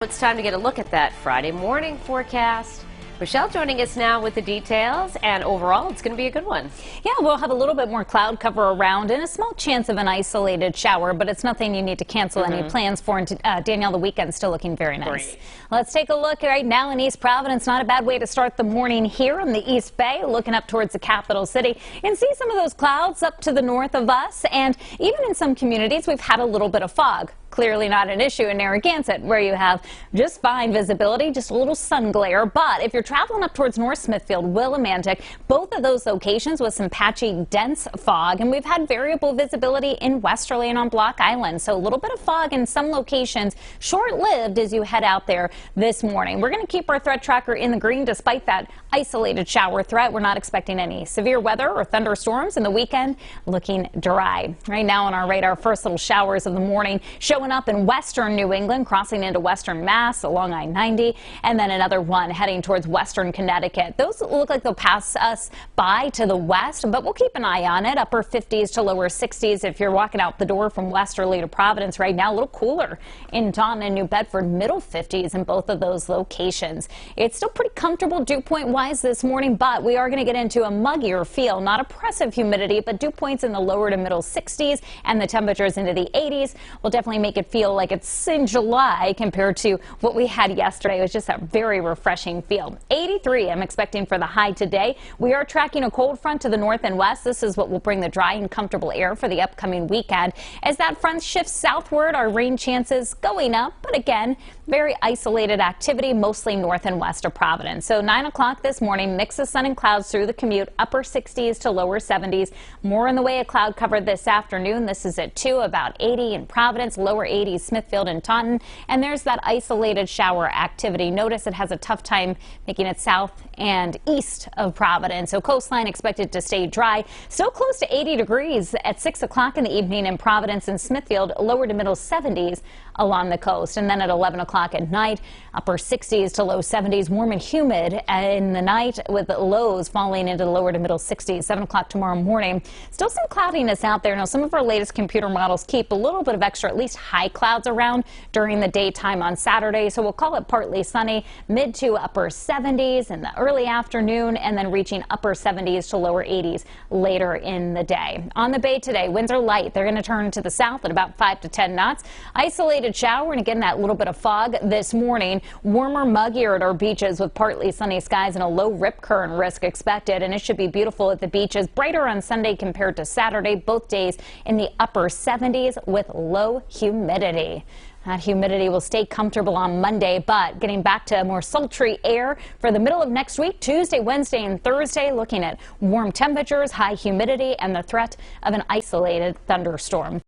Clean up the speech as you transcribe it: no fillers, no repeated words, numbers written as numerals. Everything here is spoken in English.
It's time to get a look at that Friday morning forecast. Michelle joining us now with the details, and overall it's going to be a good one. Yeah, we'll have a little bit more cloud cover around and a small chance of an isolated shower, but it's nothing you need to cancel any plans for. And Danielle, the weekend's still looking very nice. Great. Let's take a look right now in East Providence. Not a bad way to start the morning here in the East Bay, looking up towards the capital city, and see some of those clouds up to the north of us. And even in some communities, we've had a little bit of fog. Clearly not an issue in Narragansett, where you have just fine visibility, just a little sun glare. But if you're traveling up towards North Smithfield, Willimantic, both of those locations with some patchy, dense fog. And we've had variable visibility in Westerly and on Block Island. So a little bit of fog in some locations, short-lived as you head out there this morning. We're going to keep our threat tracker in the green despite that isolated shower threat. We're not expecting any severe weather or thunderstorms in the weekend. Looking dry. Right now on our radar, first little showers of the morning showing up in western New England, crossing into western Mass along I-90, and then another one heading towards western Connecticut. Those look like they'll pass us by to the west, but we'll keep an eye on it. Upper 50s to lower 60s if you're walking out the door from Westerly to Providence right now. A little cooler in Taunton and New Bedford, middle 50s in both of those locations. It's still pretty comfortable dew point wise this morning, but we are going to get into a muggier feel. Not oppressive humidity, but dew points in the lower to middle 60s and the temperatures into the 80s will definitely make it feel like it's in July compared to what we had yesterday. It was just a very refreshing feel. 83 I'm expecting for the high today. We are tracking a cold front to the north and west. This is what will bring the dry and comfortable air for the upcoming weekend. As that front shifts southward, our rain chances going up, but again, very isolated activity, mostly north and west of Providence. So 9 o'clock this morning, mix of sun and clouds through the commute, upper 60s to lower 70s. More in the way of cloud cover this afternoon. This is at 2, about 80 in Providence, lower 80s Smithfield and Taunton. And there's that isolated shower activity. Notice it has a tough time making it south and east of Providence. So coastline expected to stay dry. Still close to 80 degrees at 6 o'clock in the evening in Providence and Smithfield, lower to middle 70s along the coast. And then at 11 o'clock at night, upper 60s to low 70s, warm and humid in the night with lows falling into the lower to middle 60s. 7 o'clock tomorrow morning. Still some cloudiness out there. Now, some of our latest computer models keep a little bit of extra, at least high clouds around during the daytime on Saturday. So we'll call it partly sunny, mid to upper 70s in the early afternoon, and then reaching upper 70s to lower 80s later in the day. On the bay today, winds are light. They're going to turn to the south at about 5 to 10 knots. Isolated shower, and again, that little bit of fog this morning. Warmer, muggier at our beaches with partly sunny skies and a low rip current risk expected. And it should be beautiful at the beaches. Brighter on Sunday compared to Saturday. Both days in the upper 70s with low humidity. That humidity will stay comfortable on Monday, but getting back to more sultry air for the middle of next week, Tuesday, Wednesday, and Thursday, looking at warm temperatures, high humidity, and the threat of an isolated thunderstorm.